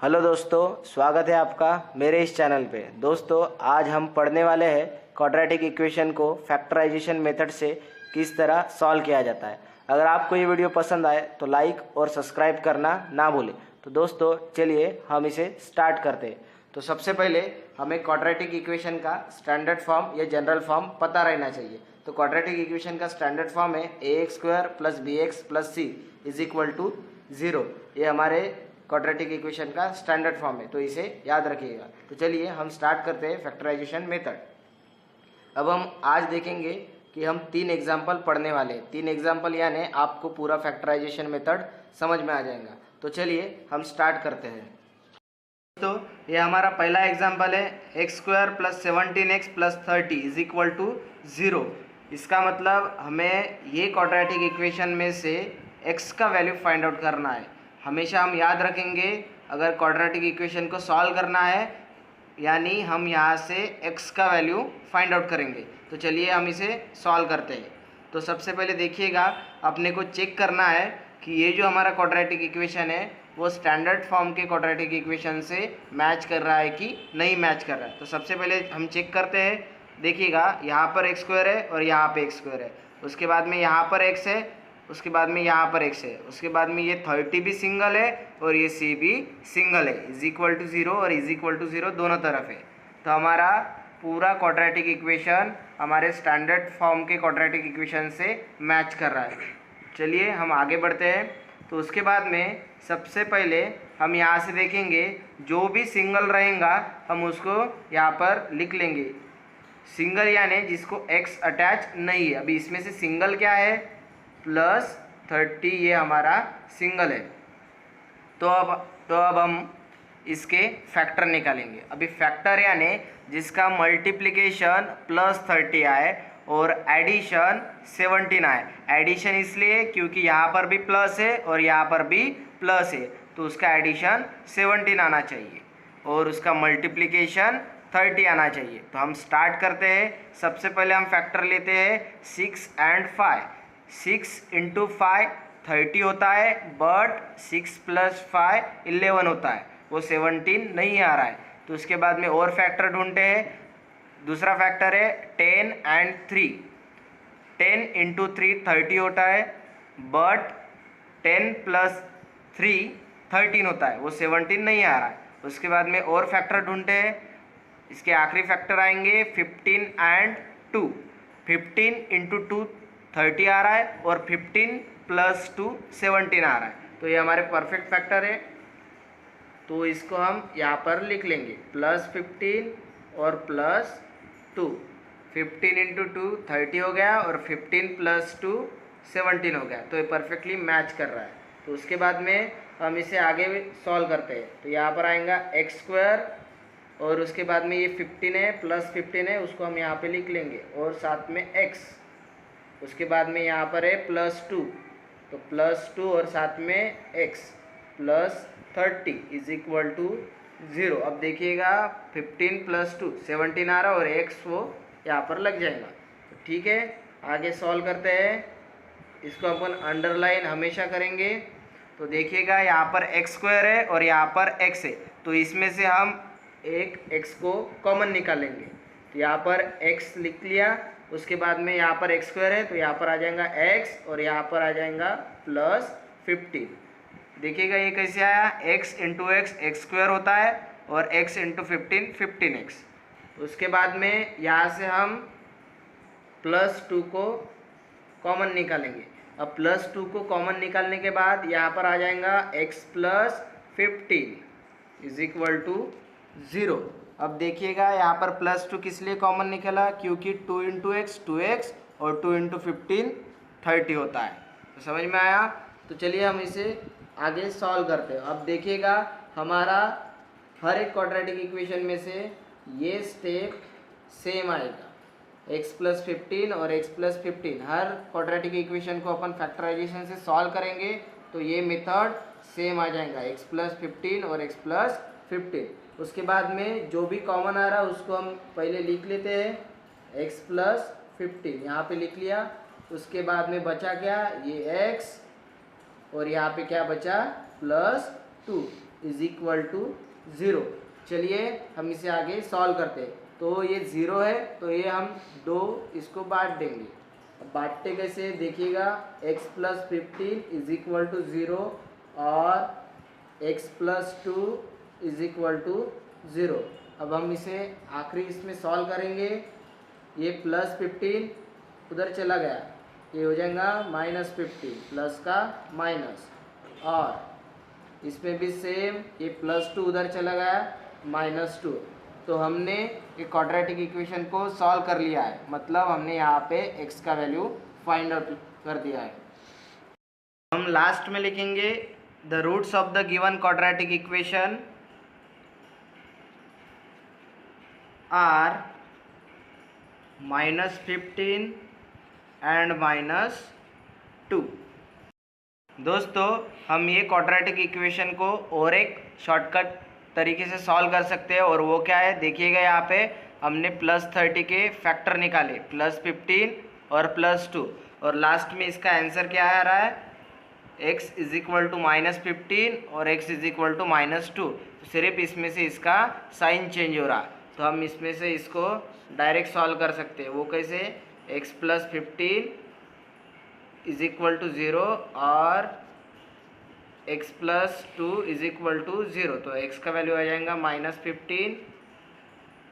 Hello दोस्तों, स्वागत है आपका मेरे इस चैनल पे। दोस्तों, आज हम पढ़ने वाले हैं क्वाड्रेटिक इक्वेशन को फैक्टराइजेशन मेथड से किस तरह सॉल्व किया जाता है। अगर आपको ये वीडियो पसंद आए तो लाइक और सब्सक्राइब करना ना भूलें। तो दोस्तों चलिए हम इसे स्टार्ट करते हैं। तो सबसे पहले हमें क्वाड्रेटिक इक्वेशन का स्टैंडर्ड फॉर्म या जनरल फॉर्म पता रहना चाहिए। तो क्वाड्रेटिक इक्वेशन का स्टैंडर्ड फॉर्म है ax² + bx + c = 0। ये हमारे क्वाड्रेटिक इक्वेशन का स्टैंडर्ड फॉर्म है, तो इसे याद रखिएगा। तो चलिए हम स्टार्ट करते हैं फैक्टराइजेशन मेथड। अब हम आज देखेंगे कि हम 3 एग्जाम्पल पढ़ने वाले हैं। 3 एग्जाम्पल यानी आपको पूरा फैक्टराइजेशन मेथड समझ में आ जाएगा। तो चलिए हम स्टार्ट करते हैं। तो ये हमारा पहला एग्जाम्पल है x² + 17x + 30 = 0। इसका मतलब हमें ये क्वाड्रेटिक इक्वेशन में से x का वैल्यू फाइंड आउट करना है। हमेशा हम याद रखेंगे, अगर क्वाड्रेटिक इक्वेशन को सॉल्व करना है यानी हम यहाँ से x का वैल्यू फाइंड आउट करेंगे। तो चलिए हम इसे सॉल्व करते हैं। तो सबसे पहले देखिएगा, अपने को चेक करना है कि ये जो हमारा क्वाड्रेटिक इक्वेशन है वो स्टैंडर्ड फॉर्म के क्वाड्रेटिक इक्वेशन से मैच कर रहा है कि नहीं मैच कर रहा है। तो सबसे पहले हम चेक करते हैं। देखिएगा, यहाँ पर x² है और यहाँ पे x² है। उसके बाद में यहाँ पर x है, उसके बाद में यहाँ पर x है, उसके बाद में ये 30 भी सिंगल है और ये c भी सिंगल है। = 0 और = 0 दोनों तरफ है। तो हमारा पूरा क्वाड्रेटिक इक्वेशन हमारे स्टैंडर्ड फॉर्म के क्वाड्रेटिक इक्वेशन से मैच कर रहा है। चलिए हम आगे बढ़ते हैं। तो उसके बाद में सबसे पहले हम यहाँ से देखेंगे, जो भी सिंगल रहेगा हम उसको यहाँ पर लिख लेंगे। सिंगल यानी जिसको x अटैच नहीं है। अभी इसमें से सिंगल क्या है, +30, ये हमारा सिंगल है। तो अब हम इसके फैक्टर निकालेंगे। अभी फैक्टर यानी जिसका मल्टीप्लिकेशन +30 आए और एडिशन 17 आए। एडिशन इसलिए क्योंकि यहाँ पर भी प्लस है और यहाँ पर भी प्लस है, तो उसका एडिशन 17 आना चाहिए और उसका मल्टीप्लिकेशन 30 आना चाहिए। तो हम स्टार्ट करते हैं। सबसे पहले हम फैक्टर लेते हैं 6 और 5। 6 × 5 30 होता है, बट 6 + 5 11 होता है, वो 17 नहीं आ रहा है। तो उसके बाद में और फैक्टर ढूंढते हैं। दूसरा फैक्टर है 10 और 3। 10 × 3 30 होता है, बट 10 + 3 13 होता है, वो 17 नहीं आ रहा है। उसके बाद में और फैक्टर ढूंढते हैं। इसके आखिरी फैक्टर आएंगे 15 और 2। 15 × 2 30 आ रहा है और 15 + 2 17 आ रहा है। तो ये हमारे परफेक्ट फैक्टर है। तो इसको हम यहाँ पर लिख लेंगे +15 और +2। 15 × 2 30 हो गया और 15 + 2 17 हो गया। तो ये परफेक्टली मैच कर रहा है। तो उसके बाद में हम इसे आगे सॉल्व करते हैं। तो यहाँ पर आएगा x² और उसके बाद में ये 15 है, +15 है, उसको हम यहाँ पे लिख लेंगे और साथ में x। उसके बाद में यहाँ पर है +2, तो +2 और साथ में x +30 = 0। अब देखिएगा 15 + 2 17 आ रहा है और x वो यहाँ पर लग जाएगा। तो ठीक है, आगे सॉल्व करते हैं। इसको अपन अंडरलाइन हमेशा करेंगे। तो देखिएगा, यहाँ पर x² है और यहाँ पर x है, तो इसमें से हम एक x को कॉमन निकालेंगे। तो यहाँ पर x लिख लिया। उसके बाद में यहाँ पर x² है, तो यहाँ पर आ जाएगा x और यहाँ पर आ जाएगा +15। देखिएगा ये कैसे आया, x × x x² होता है और x × 15 15x। उसके बाद में यहाँ से हम +2 को कॉमन निकालेंगे। अब +2 को कॉमन निकालने के बाद यहाँ पर आ जाएगा x + 15 = 0। अब देखिएगा, यहाँ पर +2 किस लिए कॉमन निकला, क्योंकि 2 × x 2x और 2 × 15 30 होता है। तो समझ में आया। तो चलिए हम इसे आगे सॉल्व करते हैं। अब देखिएगा, हमारा हर एक क्वाड्रेटिक इक्वेशन में से ये स्टेप सेम आएगा, x + 15 और x + 15। हर क्वाड्रेटिक इक्वेशन को अपन फैक्टराइजेशन से सॉल्व करेंगे तो ये मेथड सेम आ जाएगा, x + 15 और x + 15। उसके बाद में जो भी कॉमन आ रहा है उसको हम पहले लिख लेते हैं, x + 15 यहाँ पे लिख लिया। उसके बाद में बचा क्या, ये x और यहाँ पे क्या बचा +2। Is equal to 0। चलिए हम इसे आगे सॉल्व करते हैं। तो ये 0 है, तो ये हम 2 इसको बांट देंगे। अब बांटते कैसे देखिएगा, x plus 15 is equal to 0 और x plus 2 is equal to 0। अब हम इसे आखिरी इसमें सॉल्व करेंगे। ये प्लस 15 उधर चला गया, ये हो जाएगा माइनस 15, प्लस का माइनस, और इसमें भी सेम, ये प्लस 2 उधर चला गया, माइनस 2। तो हमने ये क्वाड्रेटिक इक्वेशन को सॉल्व कर लिया है, मतलब हमने यहाँ पे x का वैल्यू फाइंड आउट कर दिया है। हम लास्ट में लिखेंगे the roots of the given quadratic equation are -15 and -2। दोस्तों हम ये क्वाड्रेटिक इक्वेशन को और एक शॉर्टकट तरीके से सॉल्व कर सकते हैं, और वो क्या है देखिएगा। यहाँ पे हमने +30 के फैक्टर निकाले, +15 और +2, और लास्ट में इसका आंसर क्या आ रहा है, x इज इक्वल टू -15 और x इज इक्वल टू -2। तो सिर्फ इसमें से इसका साइन चेंज हो रहा, तो हम इसमें से इसको डायरेक्ट सॉल्व कर सकते हैं। वो कैसे, x plus 15 is equal to 0 और x plus 2 is equal to 0। तो x का वैल्यू आ जाएगा -15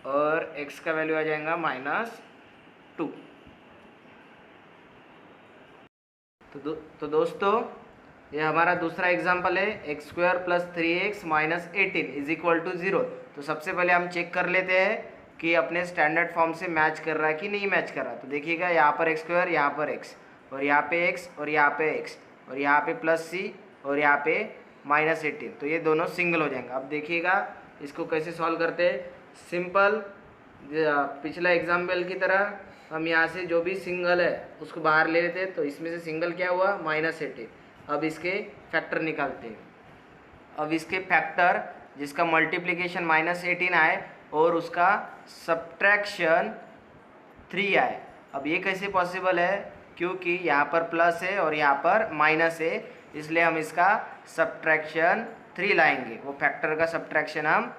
और x का वैल्यू आ जाएगा -2। तो दोस्तों ये हमारा दूसरा एग्जाम्पल है, x² + 3x - 18 is equal to 0। तो सबसे पहले हम चेक कर लेते हैं कि अपने स्टैंडर्ड फॉर्म से मैच कर रहा है कि नहीं मैच कर रहा। तो देखिएगा यहाँ पर x², यहाँ पर x, और यहाँ पे x, और यहाँ पे x, और यहाँ पे +c, और यहाँ पे -18। तो ये दोनों सिंगल हो जाएंगे। अब देखिएगा इसको कैसे सॉल्व करते हैं। सिंपल, पिछला एग्जाम्पल की तरह हम यहाँ से जो भी सिंगल है उसको बाहर ले लेते हैं। तो इसमें से सिंगल क्या हुआ, -18। अब इसके फैक्टर निकालते हैं। अब इसके फैक्टर जिसका मल्टीप्लिकेशन -18 आए और उसका सब्ट्रैक्शन 3 आए। अब ये कैसे पॉसिबल है, क्योंकि यहाँ पर प्लस है और यहाँ पर माइनस है, इसलिए हम इसका सब्ट्रैक्शन 3 लाएंगे। वो फैक्टर का सब्ट्रैक्शन हम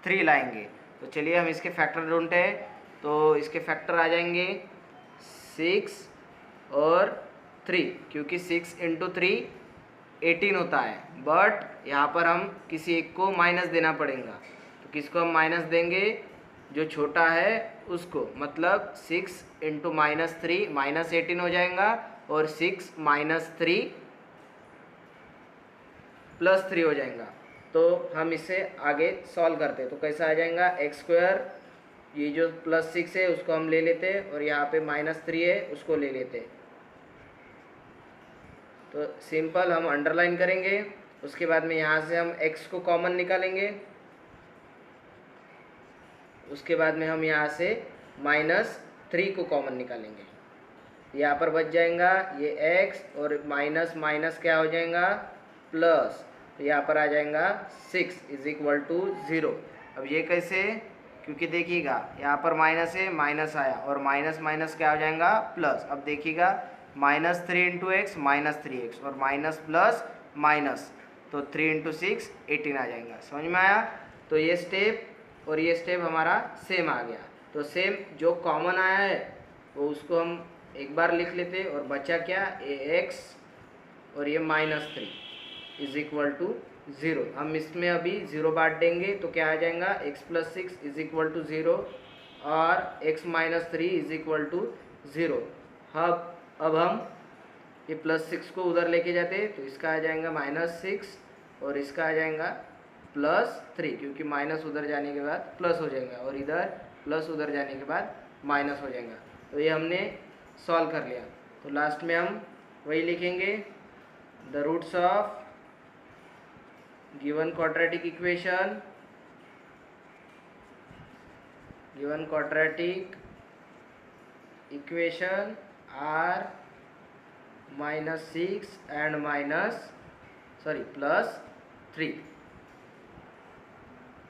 3 लाएंगे। तो चलिए हम इसके फैक्टर ढूंढते हैं। तो इसके फैक्टर आ जाएंगे 6 और 3, क्योंकि 6 × 3 18 होता है, बट यहाँ पर हम किसी एक को माइनस देना पड़ेगा। तो किसको हम माइनस देंगे, जो छोटा है उसको, मतलब 6 × -3 -18 हो जाएगा, और 6 - 3 +3 हो जाएगा। तो हम इसे आगे सॉल्व करते हैं। तो कैसा आ जाएगा, x², ये जो +6 है उसको हम ले लेते हैं, और यहाँ पे -3 है उसको ले लेते हैं। तो सिंपल हम अंडरलाइन करेंगे। उसके बाद में यहाँ से हम x को कॉमन निकालेंगे। उसके बाद में हम यहाँ से -3 को कॉमन निकालेंगे। यहाँ पर बच जाएगा ये x, और माइनस माइनस क्या हो जाएगा, प्लस। तो यहाँ पर आ जाएगा 6 इज इक्वल टू 0। अब ये कैसे, क्योंकि देखिएगा यहाँ पर माइनस है, माइनस आया, और माइनस माइनस क्या हो जाएगा, प्लस। अब देखिएगा -3 × x -3x, और माइनस प्लस माइनस, तो 3 × 6 18 आ जाएगा। समझ में आया। तो ये स्टेप और ये स्टेप हमारा सेम आ गया। तो सेम जो कॉमन आया है वो उसको हम एक बार लिख लेते, और बचा क्या, ax और ये -3 इज इक्वल टू 0। हम इसमें अभी 0 बांट देंगे, तो क्या आ जाएगा, x + 6 इज इक्वल टू 0 और x - 3 इज इक्वल टू 0। अब हम ये +6 को उधर लेके जाते हैं, तो इसका आ जाएगा -6 और इसका आ जाएगा +3, क्योंकि माइनस उधर जाने के बाद प्लस हो जाएगा, और इधर प्लस उधर जाने के बाद माइनस हो जाएगा। तो ये हमने सॉल्व कर लिया। तो लास्ट में हम वही लिखेंगे, the roots of given quadratic equation are -6 and +3।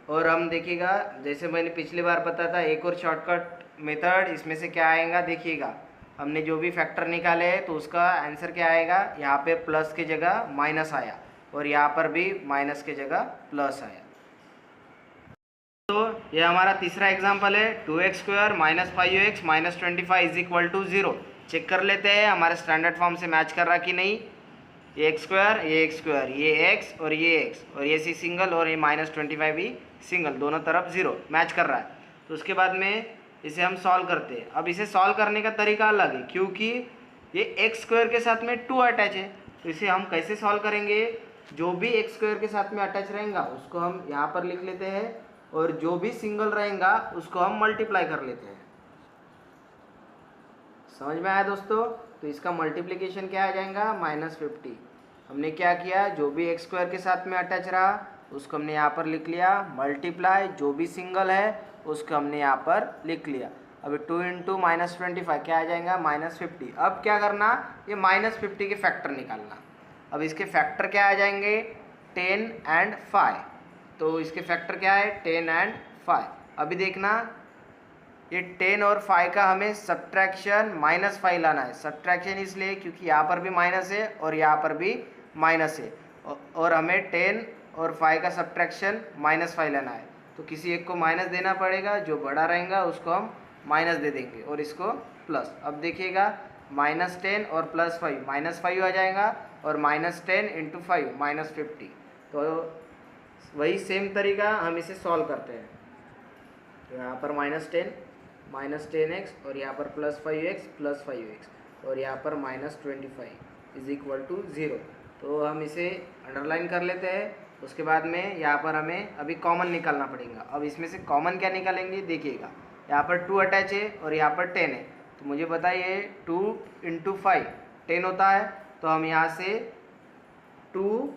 और हम देखिएगा, जैसे मैंने पिछली बार बताया था, एक और शॉर्टकट मेथड इसमें से क्या आएगा, देखिएगा हमने जो भी फैक्टर निकाले हैं तो उसका आंसर क्या आएगा, यहाँ पे प्लस की जगह माइनस आया, और यहाँ पर भी माइनस के जगह प्लस आया। तो ये हमारा तीसरा एग्जाम्पल है, 2x² minus 5x minus 25 is equal to 0। Check कर लेते हैं हमारे स्टैंडर्ड फॉर्म से मैच कर रहा कि नहीं। ये x², ये x और ये x और ये सी सिंगल और ये माइनस 25 भी सिंगल, दोनों तरफ 0 मैच कर रहा है। तो उसके बाद में इसे हम सॉल्व करते हैं। अब इसे सॉल्व करने का तरीका अलग है, क्योंकि ये x² के साथ में 2 अटैच है। तो इसे हम कैसे सॉल्व करेंगे, जो भी x² के साथ में अटैच रहेगा उसको हम यहाँ पर लिख लेते हैं, और जो भी सिंगल रहेगा उसको हम मल्टीप्लाई कर लेते हैं। समझ में आया दोस्तों। तो इसका मल्टीप्लिकेशन क्या आ जाएगा, -50। हमने क्या किया, जो भी x² के साथ में अटैच रहा उसको हमने यहाँ पर लिख लिया, मल्टीप्लाई जो भी सिंगल है उसको हमने यहाँ पर लिख लिया। अभी 2 इंटू -25 क्या आ जाएगा, -50। अब क्या करना, ये -50 के फैक्टर निकालना। अब इसके फैक्टर क्या आ जाएंगे, 10 एंड 5। तो इसके फैक्टर क्या है, 10 एंड 5। अभी देखना, ये 10 और 5 का हमें सब्ट्रैक्शन -5 लाना है। सब्ट्रैक्शन इसलिए क्योंकि यहाँ पर भी माइनस है और यहाँ पर भी माइनस है, और हमें 10 और 5 का सब्ट्रैक्शन -5 लेना है। तो किसी एक को माइनस देना पड़ेगा, जो बड़ा रहेगा उसको हम माइनस दे देंगे और इसको प्लस। अब देखिएगा, -10 और +5 -5 आ जाएगा, और -10 इंटू 5 -50। तो वही सेम तरीका हम इसे सॉल्व करते हैं। तो यहाँ पर -10x और यहाँ पर +5x और यहाँ पर -25 इज इक्वल टू 0। तो हम इसे अंडरलाइन कर लेते हैं। उसके बाद में यहाँ पर हमें अभी कॉमन निकालना पड़ेगा। अब इसमें से कॉमन क्या निकालेंगे, देखिएगा यहाँ पर 2 अटैच है और यहाँ पर 10 है। तो मुझे बताइए 2 इंटू 5 10 होता है। तो हम यहाँ से 2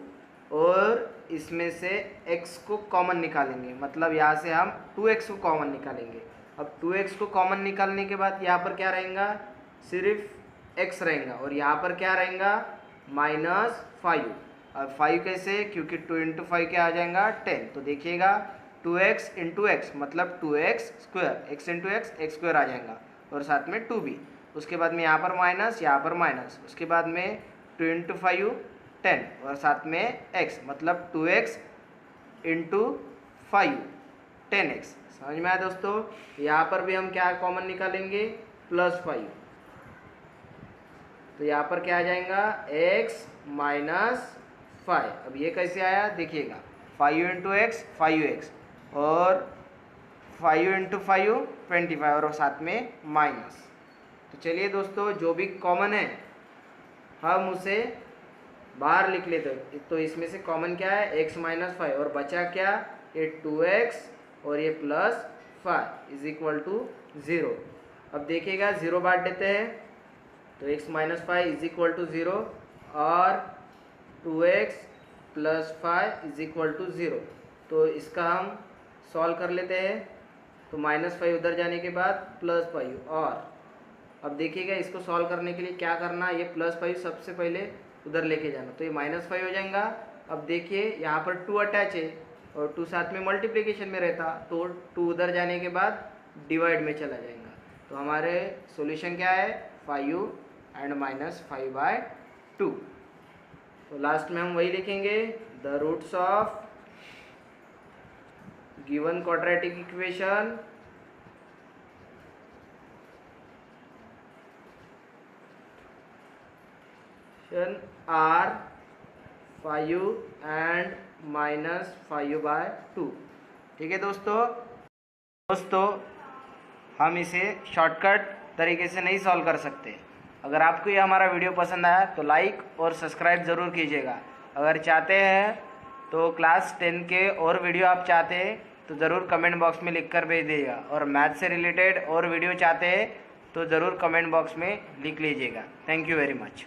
और इसमें से x को कॉमन निकालेंगे, मतलब यहाँ से हम 2x को कॉमन निकालेंगे। अब 2x को कॉमन निकालने के बाद यहाँ पर क्या रहेगा, सिर्फ x रहेगा, और यहाँ पर क्या रहेगा, -5। अब 5 कैसे, क्योंकि 2 इंटू 5 क्या आ जाएगा, 10। तो देखिएगा 2x इंटू x मतलब 2x², x इंटू x² आ जाएगा, और साथ में 2 भी। उसके बाद में यहाँ पर माइनस, यहाँ पर माइनस। उसके बाद में 2 इंटू 5 10 और साथ में x मतलब 2x इंटू 5 10x। समझ में आया दोस्तों। यहाँ पर भी हम क्या कॉमन निकालेंगे, +5। तो यहाँ पर क्या आ जाएगा, x -5। अब ये कैसे आया, देखिएगा 5 इंटू x 5x और 5 इंटू 5 25 और साथ में माइनस। तो चलिए दोस्तों, जो भी कॉमन है हम उसे बाहर लिख लेते हैं। तो इसमें से कॉमन क्या है, x -5 और बचा क्या, ये 2x और ये +5 इज इक्वल टू 0। अब देखिएगा 0 बांट देते हैं, तो x -5 इज इक्वल टू 0 और 2x + 5 इज इक्वल टू 0। तो इसका हम सॉल्व कर लेते हैं। तो -5 उधर जाने के बाद +5, और अब देखिएगा इसको सॉल्व करने के लिए क्या करना, ये +5 सबसे पहले उधर लेके जाना, तो ये -5 हो जाएगा। अब देखिए यहाँ पर 2 अटैच है और 2 साथ में मल्टीप्लिकेशन में रहता, तो 2 उधर जाने के बाद डिवाइड में चला जाएगा। तो हमारे सॉल्यूशन क्या है, 5 एंड -5/2। तो लास्ट में हम वही लिखेंगे, the roots of given quadratic equation are 5 and -5/2। ठीक है दोस्तों हम इसे शॉर्टकट तरीके से नहीं सॉल्व कर सकते। अगर आपको ये हमारा वीडियो पसंद आया तो लाइक और सब्सक्राइब ज़रूर कीजिएगा। अगर चाहते हैं तो क्लास 10 के और वीडियो आप चाहते हैं तो ज़रूर कमेंट बॉक्स में लिखकर भेज दीजिएगा, और मैथ से रिलेटेड और वीडियो चाहते हैं तो ज़रूर कमेंट बॉक्स में लिख लीजिएगा। Thank you very much.